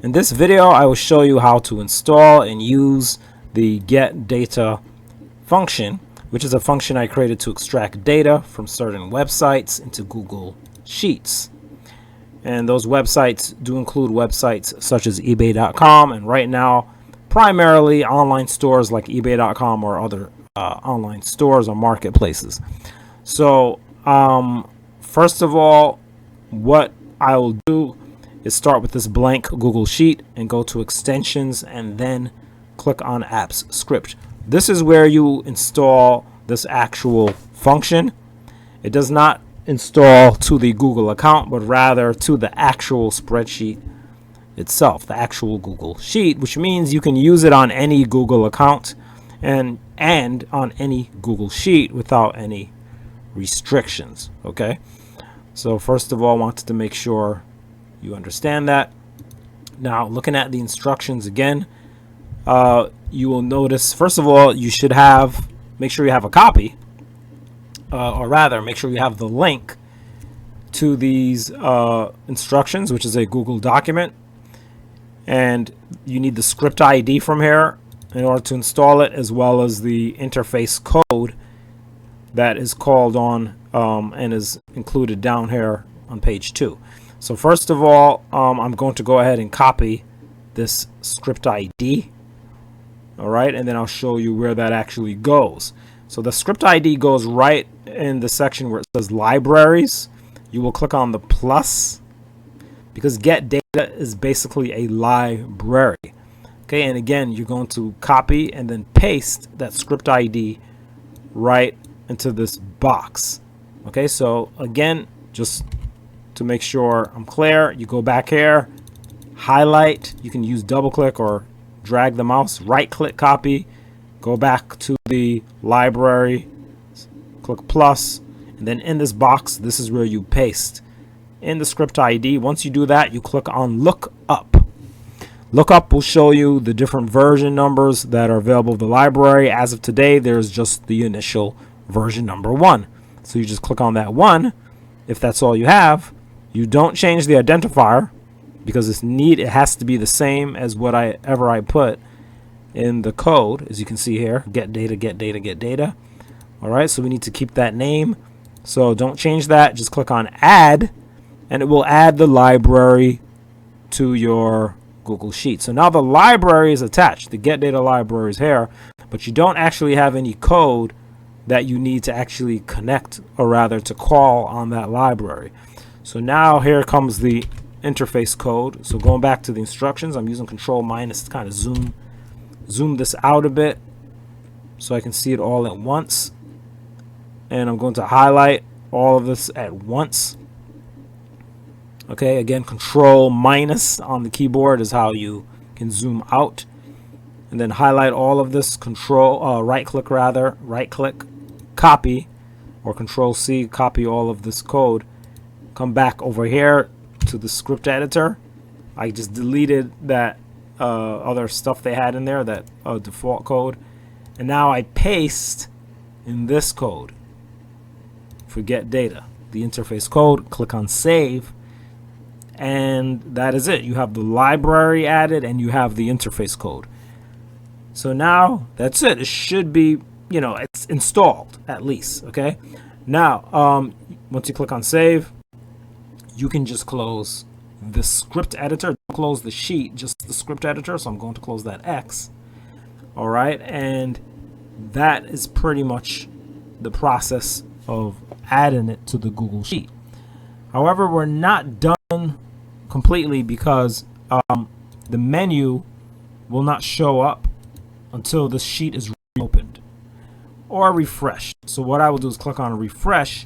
In this video, I will show you how to install and use the get data function, which is a function I created to extract data from certain websites into Google Sheets. And those websites do include websites such as eBay.com, and right now, primarily online stores like eBay.com or other online stores or marketplaces. So, first of all, what I will do is start with this blank Google Sheet and go to extensions and then click on apps script. This is where you install this actual function. It does not install to the Google account, but rather to the actual spreadsheet itself, the actual Google Sheet, which means you can use it on any Google account and on any Google Sheet without any restrictions. Okay, so first of all, I wanted to make sure you understand that. Now, looking at the instructions again, you will notice, first of all, you should make sure you have a copy, or rather, make sure you have the link to these instructions, which is a Google document. And you need the script ID from here in order to install it, as well as the interface code that is called on and is included down here on page 2. So first of all, I'm going to go ahead and copy this script ID. All right, and then I'll show you where that actually goes. So the script ID goes right in the section where it says libraries. You will click on the plus, because get data is basically a library. Okay, and again, you're going to copy and then paste that script ID right into this box. Okay, so again, just to make sure I'm clear, you go back here, highlight. You can use double click or drag the mouse, right click copy, go back to the library, click plus, and then in this box, this is where you paste in the script ID. Once you do that, you click on look up. Look up will show you the different version numbers that are available in the library. As of today, there's just the initial version number 1. So you just click on that 1 if that's all you have. You don't change the identifier because it has to be the same as whatever I put in the code, as you can see here, get data, get data, get data. All right, so we need to keep that name. So don't change that. Just click on add, and it will add the library to your Google Sheet. So now the library is attached. The get data library is here, but you don't actually have any code that you need to actually connect, or rather to call on that library. So now here comes the interface code. So going back to the instructions, I'm using Control minus to kind of zoom this out a bit so I can see it all at once. And I'm going to highlight all of this at once. Okay, again, Control minus on the keyboard is how you can zoom out. And then highlight all of this, right click, copy, or Control C, copy all of this code. Come back over here to the script editor. I just deleted that other stuff they had in there, that default code. And now I paste in this code for get data, the interface code. Click on save. And that is it. You have the library added and you have the interface code. So now that's it. It should be, it's installed at least. Okay. Now, once you click on save, you can just close the script editor. Don't close the sheet, just the script editor. So I'm going to close that X. All right. And that is pretty much the process of adding it to the Google Sheet. However, we're not done completely, because the menu will not show up until the sheet is reopened or refreshed. So what I will do is click on refresh,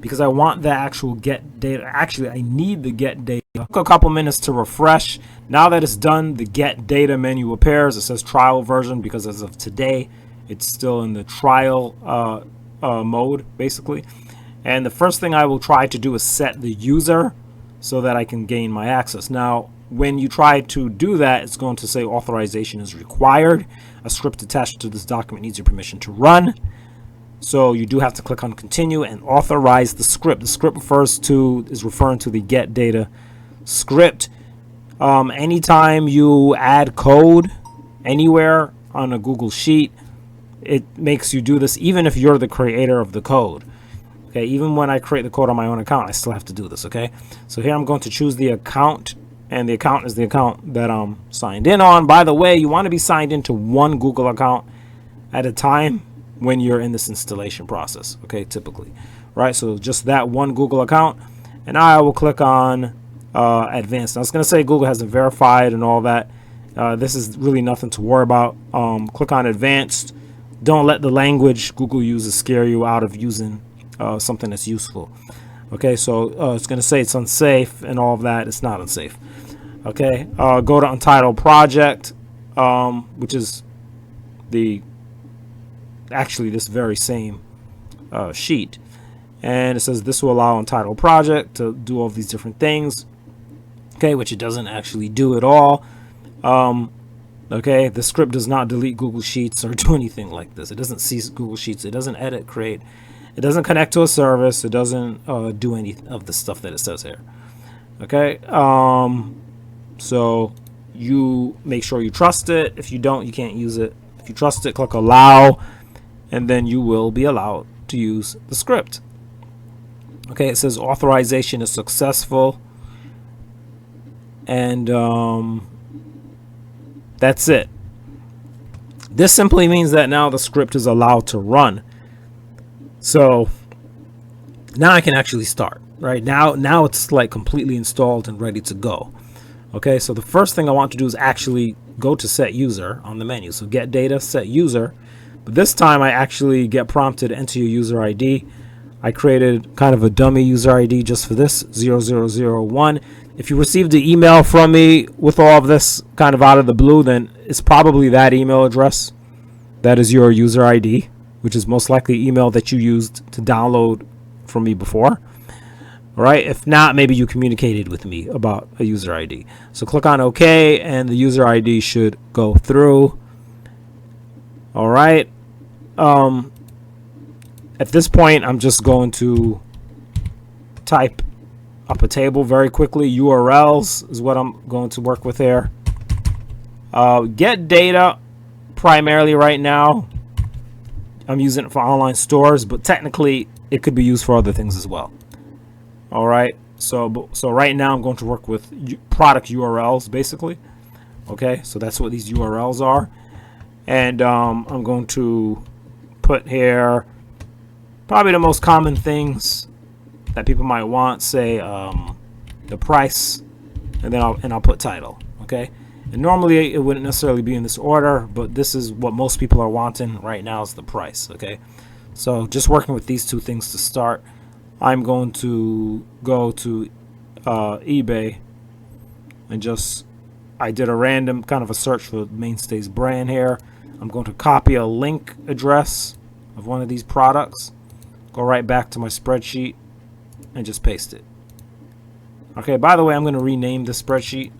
because I want the actual get data. Actually, I need the get data. Took a couple minutes to refresh. Now that it's done, the get data menu appears. It says trial version, because as of today, it's still in the trial mode, basically. And the first thing I will try to do is set the user so that I can gain my access. Now, when you try to do that, it's going to say authorization is required. A script attached to this document needs your permission to run. So you do have to click on continue and authorize the script. The script is referring to the get data script. Anytime you add code anywhere on a Google Sheet, it makes you do this even if you're the creator of the code. Okay, even when I create the code on my own account, I still have to do this. Okay, so here I'm going to choose the account, and the account is the account that I'm signed in on. By the way, you want to be signed into one Google account at a time when you're in this installation process. Okay, typically, right? So just that one Google account, and I will click on advanced. Now, I was going to say Google hasn't verified and all that. This is really nothing to worry about. Click on advanced. Don't let the language Google uses scare you out of using something that's useful. Okay, so it's going to say it's unsafe and all of that. It's not unsafe. Okay, go to Untitled Project, which is actually this very same sheet. And it says this will allow Untitled Project to do all these different things. Okay, which it doesn't actually do at all. Okay, the script does not delete Google Sheets or do anything like this. It doesn't cease Google Sheets. It doesn't edit, create. It doesn't connect to a service. It doesn't do any of the stuff that it says here. Okay, so you make sure you trust it. If you don't, you can't use it. If you trust it, click allow, and then you will be allowed to use the script. Okay, it says authorization is successful, and that's it. This simply means that now the script is allowed to run. So now I can actually start. Right now it's like completely installed and ready to go. Okay, so the first thing I want to do is actually go to set user on the menu. So get data, set user. But this time I actually get prompted to enter your user ID. I created kind of a dummy user ID just for this, 0001. If you received an email from me with all of this kind of out of the blue, then it's probably that email address that is your user ID, which is most likely email that you used to download from me before. All right, if not, maybe you communicated with me about a user ID. So click on OK, and the user ID should go through. All right. At this point, I'm just going to type up a table very quickly. URLs is what I'm going to work with here. Get data primarily right now. I'm using it for online stores, but technically it could be used for other things as well. All right. So right now I'm going to work with product URLs basically. Okay. So that's what these URLs are. And I'm going to put here probably the most common things that people might want, say the price, and then I'll put title. Okay, and normally it wouldn't necessarily be in this order, but this is what most people are wanting right now, is the price. Okay, so just working with these two things to start. I'm going to go to eBay and I did a random kind of a search for Mainstays brand here. I'm going to copy a link address of one of these products, go right back to my spreadsheet, and just paste it. Okay, by the way, I'm going to rename the spreadsheet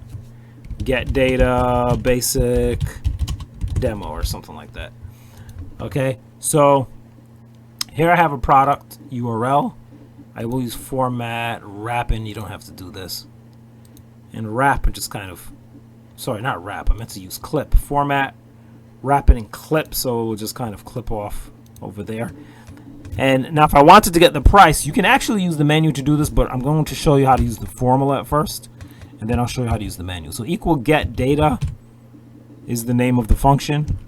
Get Data Basic Demo or something like that. Okay, so here I have a product URL. I will use format wrapping. You don't have to do this. And wrap and just kind of, sorry, not wrap. I meant to use clip. Format wrapping and clip, so it will just kind of clip off over there. And now if I wanted to get the price, you can actually use the menu to do this, but I'm going to show you how to use the formula at first, and then I'll show you how to use the menu. So equal get data is the name of the function.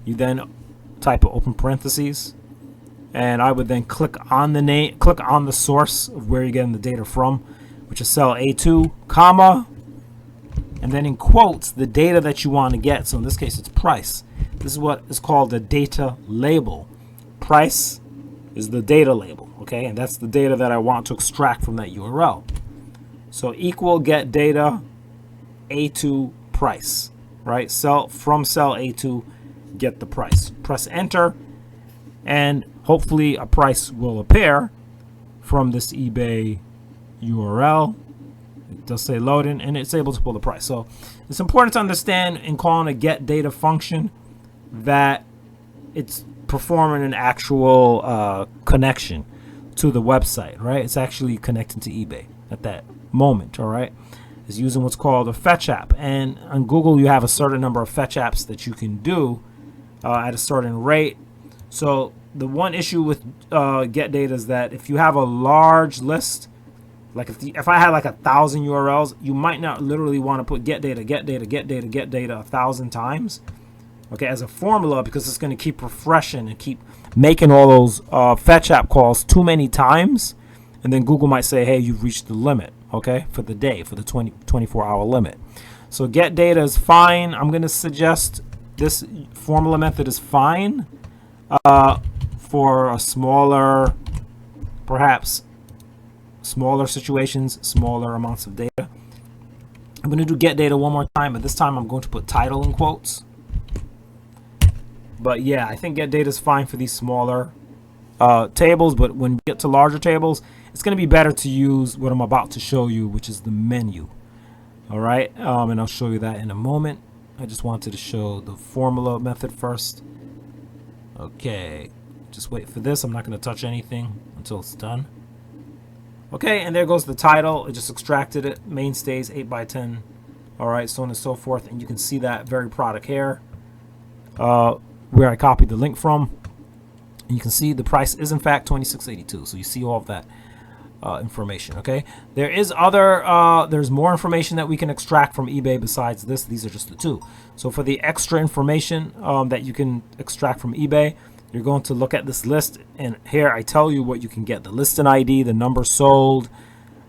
You then type of open parentheses, and I would then click on the name, click on the source of where you're getting the data from, which is cell A2, comma, and then in quotes the data that you want to get. So in this case it's price. This is what is called a data label. Price is the data label, okay, and that's the data that I want to extract from that URL. So equal get data A2 price, right? From cell A2 get the price. Press enter, and hopefully a price will appear from this eBay URL. It does say loading, and it's able to pull the price. So it's important to understand in calling a get data function that it's performing an actual connection to the website, right? It's actually connecting to eBay at that moment. All right, is using what's called a fetch app. And on Google, you have a certain number of fetch apps that you can do at a certain rate. So the one issue with get data is that if you have a large list, like if I had like 1,000 URLs, you might not literally want to put get data 1,000 times, okay, as a formula, because it's going to keep refreshing and keep making all those fetch app calls too many times, and then Google might say, hey, you've reached the limit, okay, for the day, for the 24-hour limit. So get data is fine. I'm going to suggest this formula method is fine for a smaller, perhaps smaller situations, smaller amounts of data. I'm going to do get data one more time, but this time I'm going to put title in quotes. But yeah, I think get data is fine for these smaller tables, but when you get to larger tables, it's going to be better to use what I'm about to show you, which is the menu. All right, and I'll show you that in a moment. I just wanted to show the formula method first. Okay, just wait for this. I'm not going to touch anything until it's done. Okay, and there goes the title. It just extracted it. Mainstays 8x10. All right, so on and so forth. And you can see that very product here, where I copied the link from. And you can see the price is in fact $26.82. So you see all of that information. Okay, there is there's more information that we can extract from eBay besides this. These are just the two. So for the extra information that you can extract from eBay, you're going to look at this list, and here I tell you what you can get: the listing ID, the number sold,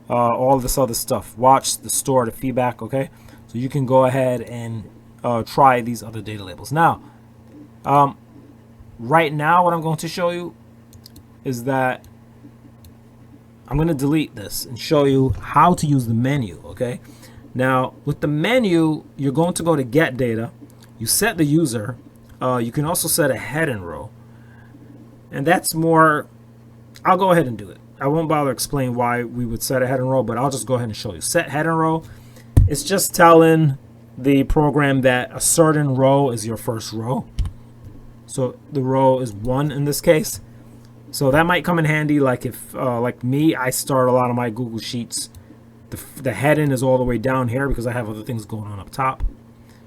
all this other stuff. Watch the store, the feedback. Okay, so you can go ahead and try these other data labels. Now, right now, what I'm going to show you is that I'm going to delete this and show you how to use the menu. Okay, now with the menu, you're going to go to get data. You set the user. You can also set a heading row. And that's more, I'll go ahead and do it. I won't bother explain why we would set a heading row, but I'll just go ahead and show you. Set heading row, it's just telling the program that a certain row is your first row. So the row is 1 in this case. So that might come in handy, like if, like me, I start a lot of my Google Sheets. The heading is all the way down here because I have other things going on up top.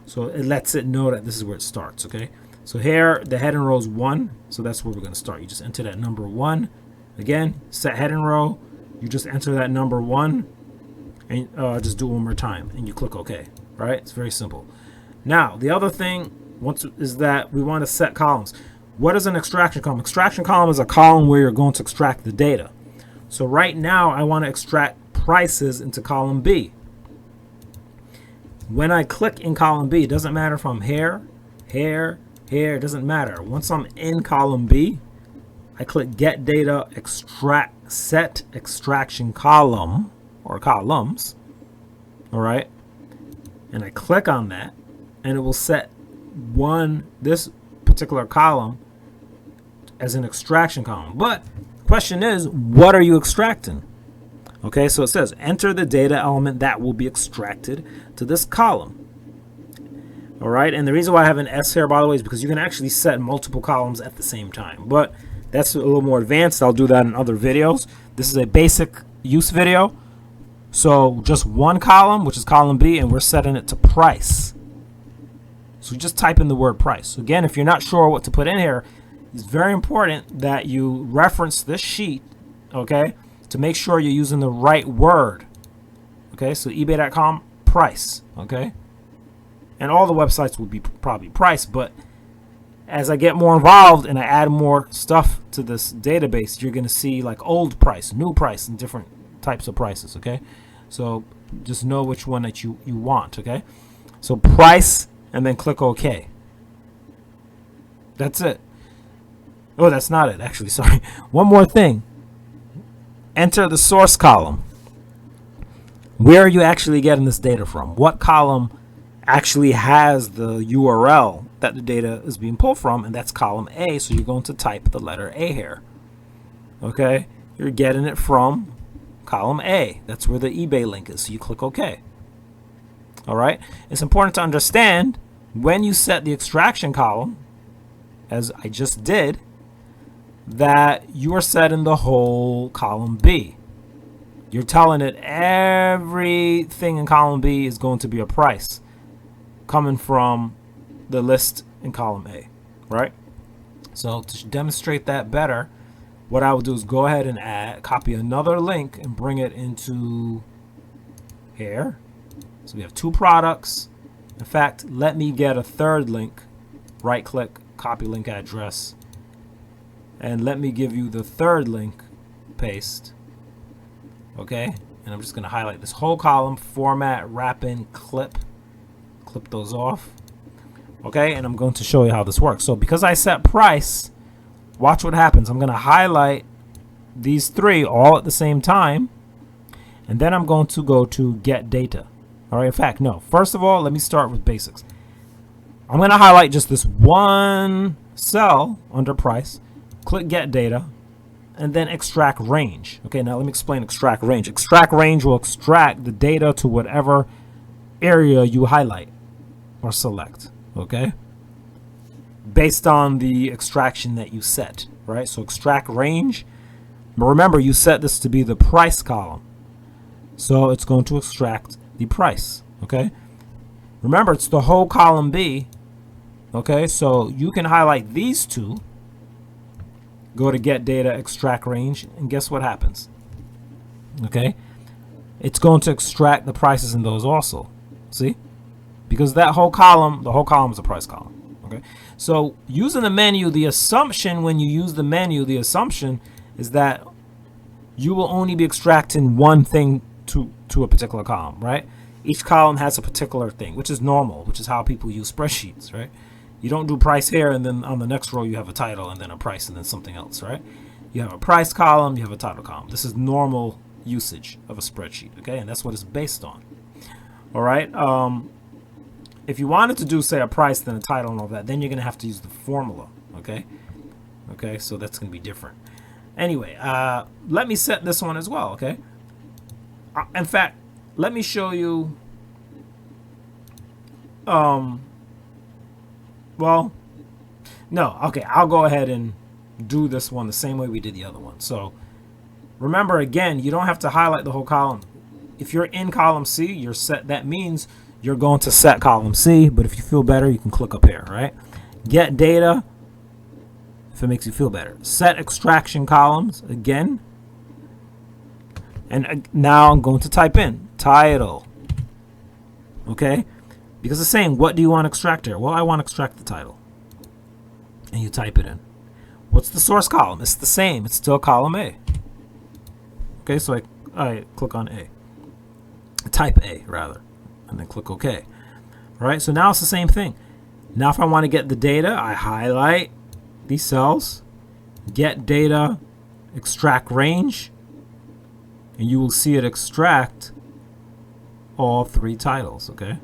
So it lets it know that this is where it starts, okay? So here, the heading row is 1, so that's where we're going to start. You just enter that number 1. Again, set heading row. You just enter that number 1, and just do it one more time, and you click OK. All right, it's very simple. Now, the other thing is that we want to set columns. What is an extraction column? Extraction column is a column where you're going to extract the data. So right now, I want to extract prices into column B. When I click in column B, it doesn't matter if I'm here, it doesn't matter. Once I'm in column B, I click get data set extraction column or columns. All right, and I click on that, and it will set this particular column as an extraction column. But the question is, what are you extracting? Okay, so it says enter the data element that will be extracted to this column. All right, and the reason why I have an S here, by the way, is because you can actually set multiple columns at the same time. But that's a little more advanced. I'll do that in other videos. This is a basic use video. So just one column, which is column B, and we're setting it to price. So just type in the word price. So again, if you're not sure what to put in here, it's very important that you reference this sheet, okay, to make sure you're using the right word. Okay, so ebay.com price, okay? And all the websites will be probably price, but as I get more involved and I add more stuff to this database, you're going to see like old price, new price, and different types of prices, okay? So just know which one that you want, okay? So price, and then click OK. That's it. Oh, that's not it, actually, sorry. One more thing. Enter the source column. Where are you actually getting this data from? What column actually has the URL that the data is being pulled from? And that's column A, so you're going to type the letter A here. Okay, you're getting it from column A. That's where the eBay link is, so you click OK. All right, it's important to understand when you set the extraction column, as I just did, that you are setting the whole column B. you're telling it everything in column B is going to be a price coming from the list in column A, right? So to demonstrate that better, what I will do is go ahead and copy another link and bring it into here. So we have two products. In fact, let me get a third link. Right click, copy link address. And let me give you the third link, paste. Okay, and I'm just going to highlight this whole column, format, wrap in, clip those off. Okay, and I'm going to show you how this works. So because I set price, watch what happens. I'm going to highlight these three all at the same time, and then I'm going to go to get data. All right, in fact, no. First of all, let me start with basics. I'm going to highlight just this one cell under price, click get data, and then extract range. Okay, now let me explain extract range. Extract range will extract the data to whatever area you highlight or select. Okay, based on the extraction that you set, right? So extract range, remember you set this to be the price column, so it's going to extract the price. Okay, remember it's the whole column B. Okay, so you can highlight these two, go to get data, extract range, and guess what happens? Okay, it's going to extract the prices in those also. See? Because that whole column, the whole column is a price column. Okay, so using the menu, the assumption when you use the menu, the assumption is that you will only be extracting one thing to a particular column, right? Each column has a particular thing, which is normal, which is how people use spreadsheets, right? You don't do price here and then on the next row you have a title and then a price and then something else, right? You have a price column, you have a title column. This is normal usage of a spreadsheet, okay? And that's what it's based on. All right. If you wanted to do, say, a price, then a title and all that, then you're going to have to use the formula, okay? Okay, so that's going to be different. Anyway, let me set this one as well, okay? In fact, let me show you, well, no, okay, I'll go ahead and do this one the same way we did the other one. So remember, again, you don't have to highlight the whole column. If you're in column C, you're set. That means you're going to set column C, but if you feel better, you can click up here, right? Get data, if it makes you feel better. Set extraction columns, again. And now I'm going to type in title, okay? Because it's saying, what do you want to extract here? Well, I want to extract the title. And you type it in. What's the source column? It's the same. It's still column A. Okay, so I click on A. Type A, rather. And then click OK. All right, so now it's the same thing. Now if I want to get the data, I highlight these cells, get data, extract range, and you will see it extract all three titles, okay?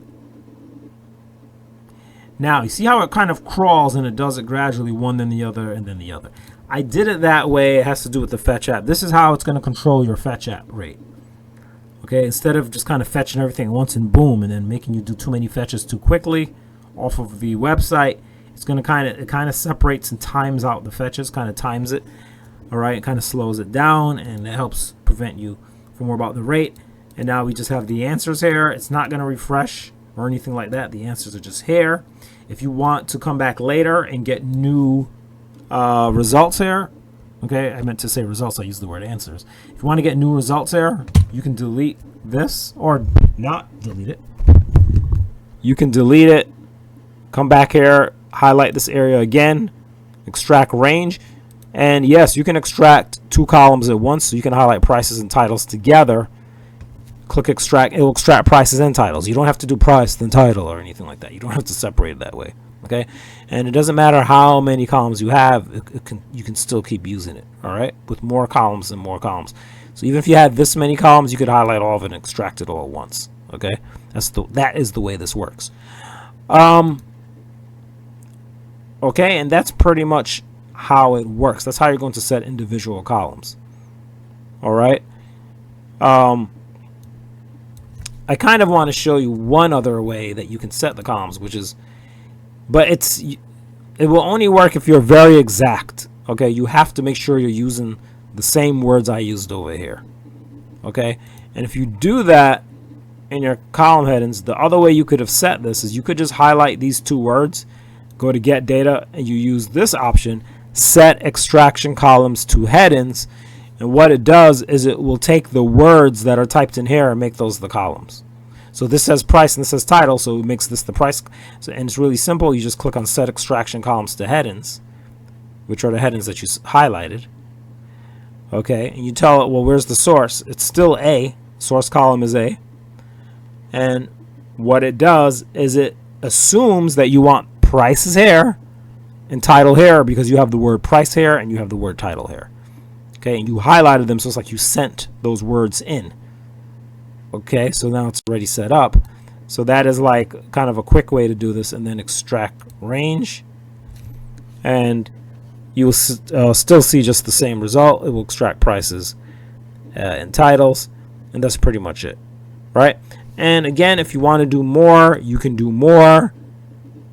Now, you see how it kind of crawls and it does it gradually, one then the other and then the other. I did it that way. It has to do with the fetch app. This is how it's going to control your fetch app rate. Okay, instead of just kind of fetching everything at once and boom, and then making you do too many fetches too quickly off of the website, it's going to it kind of separates and times out the fetches, kind of times it. All right, it kind of slows it down, and it helps prevent you from worrying about the rate. And now we just have the answers here. It's not going to refresh or anything like that. The answers are just here. If you want to come back later and get new results here, okay, I meant to say results, I used the word answers. If you want to get new results here, you can delete this or not delete it. You can delete it, come back here, highlight this area again, extract range, and yes, you can extract two columns at once, so you can highlight prices and titles together. Click extract, it will extract prices and titles. You don't have to do price then title or anything like that. You don't have to separate it that way. Okay, and it doesn't matter how many columns you have, you can still keep using it, all right, with more columns and more columns. So even if you had this many columns, you could highlight all of it and extract it all at once. Okay, that is the way this works. Okay, and that's pretty much how it works. That's how you're going to set individual columns. All right. I kind of want to show you one other way that you can set the columns, which is, but it will only work if you're very exact. Okay, you have to make sure you're using the same words I used over here. Okay, and if you do that in your column headings, the other way you could have set this is you could just highlight these two words, go to get data, and you use this option, set extraction columns to headings. And what it does is it will take the words that are typed in here and make those the columns. So this says price and this says title, so it makes this the price. So, and it's really simple. You just click on set extraction columns to headings, which are the headings that you highlighted. Okay, and you tell it, well, where's the source? It's still A. Source column is A. And what it does is it assumes that you want prices here and title here because you have the word price here and you have the word title here. Okay, and you highlighted them, so it's like you sent those words in. Okay, so now it's already set up. So that is like kind of a quick way to do this, and then extract range. And you will still see just the same result. It will extract prices and titles, and that's pretty much it, right? And again, if you want to do more, you can do more.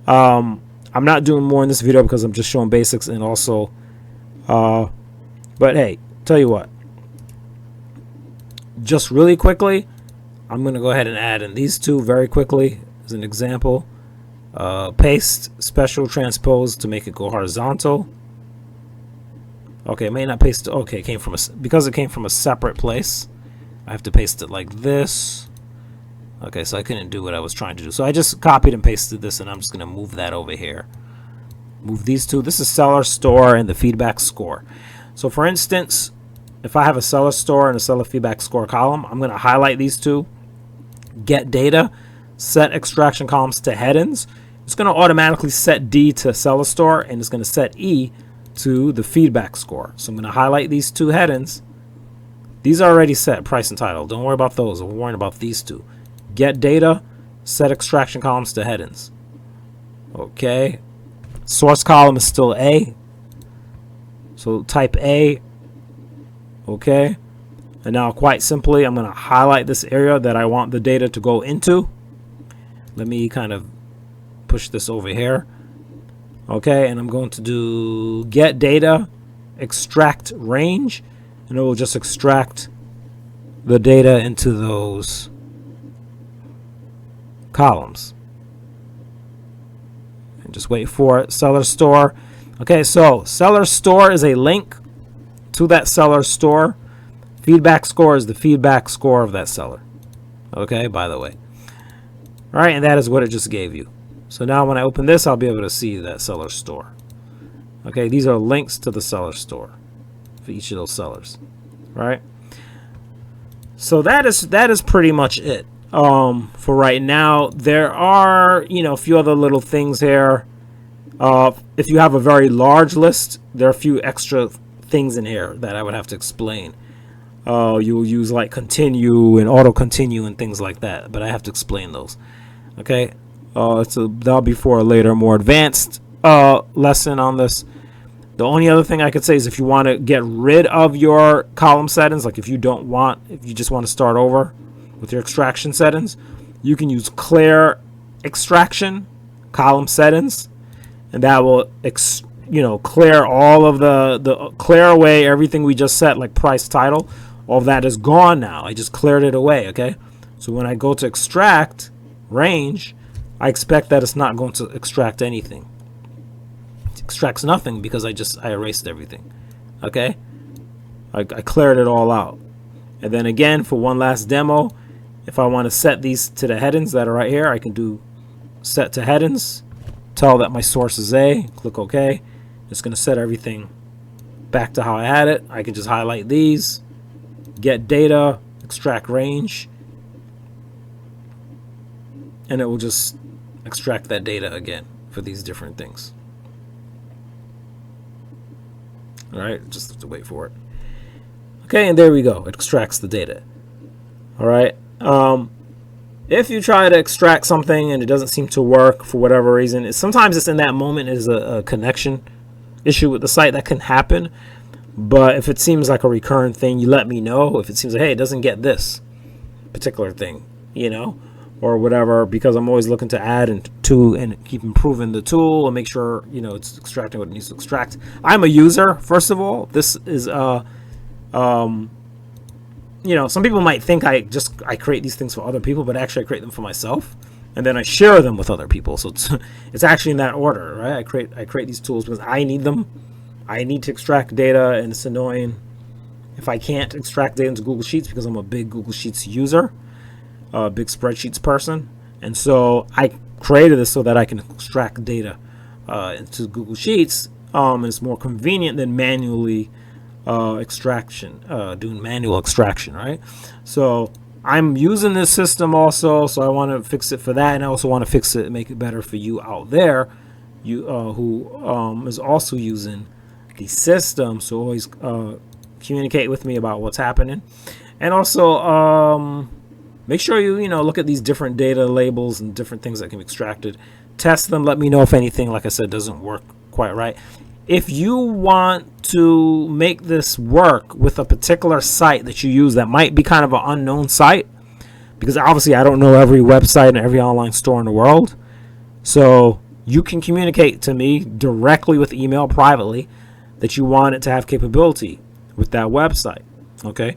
I'm not doing more in this video because I'm just showing basics, and also but hey, tell you what, just really quickly, I'm going to go ahead and add in these two very quickly as an example. Paste special transpose to make it go horizontal. Okay, it may not paste. Okay, it came from because it came from a separate place. I have to paste it like this. Okay, so I couldn't do what I was trying to do. So I just copied and pasted this, and I'm just going to move that over here. Move these two. This is seller store and the feedback score. So for instance, if I have a seller store and a seller feedback score column, I'm going to highlight these two, get data, set extraction columns to headings. It's going to automatically set D to seller store, and it's going to set E to the feedback score. So I'm going to highlight these two headings. These are already set, price and title. Don't worry about those. We're worrying about these two. Get data, set extraction columns to headings. Okay. Source column is still A. So type A. Okay. And now quite simply, I'm going to highlight this area that I want the data to go into. Let me kind of push this over here. Okay. And I'm going to do get data, extract range, and it will just extract the data into those columns. And just wait for it. Seller store. Okay, so seller store is a link to that seller store. Feedback score is the feedback score of that seller. Okay, by the way. All right, and that is what it just gave you. So now when I open this, I'll be able to see that seller store. Okay, these are links to the seller store for each of those sellers. Right? So that is pretty much it. For right now. There are, a few other little things here. If you have a very large list, there are a few extra things in here that I would have to explain. You'll use like continue and auto continue and things like that, but I have to explain those. Okay, that'll be for a later, more advanced lesson on this. The only other thing I could say is if you want to get rid of your column settings, like if you just want to start over with your extraction settings, you can use clear extraction column settings, and that will clear all of the clear away everything we just set, like price, title. All of that is gone now. I just cleared it away. Okay, so when I go to extract range, I expect that it's not going to extract anything. It extracts nothing because I erased everything. Okay, I cleared it all out. And then again, for one last demo, if I want to set these to the headings that are right here, I can do set to headings, tell that my source is A, click OK. It's going to set everything back to how I had it. I can just highlight these, get data, extract range, and it will just extract that data again for these different things. All right, just have to wait for it. Okay, and there we go. It extracts the data. All right. If you try to extract something and it doesn't seem to work for whatever reason, sometimes it's in that moment is a connection issue with the site that can happen. But if it seems like a recurrent thing, you let me know. If it seems like, hey, it doesn't get this particular thing, or whatever, because I'm always looking to add and keep improving the tool and make sure, it's extracting what it needs to extract. I'm a user, first of all. This is some people might think I create these things for other people, but actually I create them for myself, and then I share them with other people. So it's actually in that order, right? I create these tools because I need them. I need to extract data, and it's annoying if I can't extract data into Google Sheets because I'm a big Google Sheets user, a big spreadsheets person, and so I created this so that I can extract data into Google Sheets. It's more convenient than manually doing manual extraction, right? So I'm using this system also, so I want to fix it for that, and I also want to fix it and make it better for you out there, who is also using the system. So always communicate with me about what's happening, and also make sure you look at these different data labels and different things that can be extracted. Test them. Let me know if anything, like I said, doesn't work quite right. If you want to make this work with a particular site that you use that might be kind of an unknown site, because obviously I don't know every website and every online store in the world, so you can communicate to me directly with email privately that you want it to have capability with that website. Okay,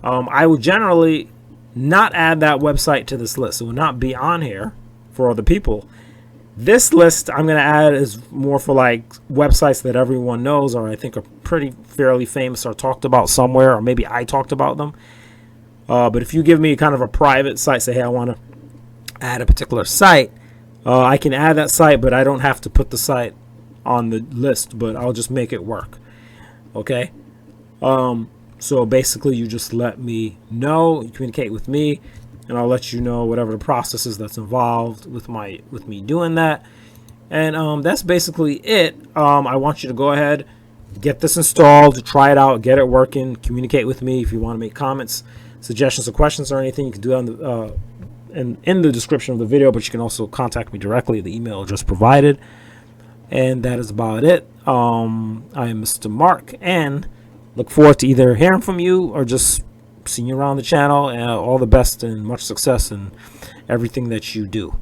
I would generally not add that website to this list. It will not be on here for other people. This list I'm going to add is more for like websites that everyone knows, or I think are pretty fairly famous or talked about somewhere, or maybe I talked about them. But if you give me kind of a private site, say, hey, I want to add a particular site, I can add that site, but I don't have to put the site on the list, but I'll just make it work. Okay? So basically you just let me know, you communicate with me, and I'll let you know whatever the process is that's involved with me doing that. And that's basically it. I want you to go ahead, get this installed, try it out, get it working, communicate with me. If you want to make comments, suggestions, or questions or anything, you can do that in the description of the video, but you can also contact me directly at the email address provided. And that is about it. I am Mr. Mark, and look forward to either hearing from you or just seeing you around the channel. And all the best and much success in everything that you do.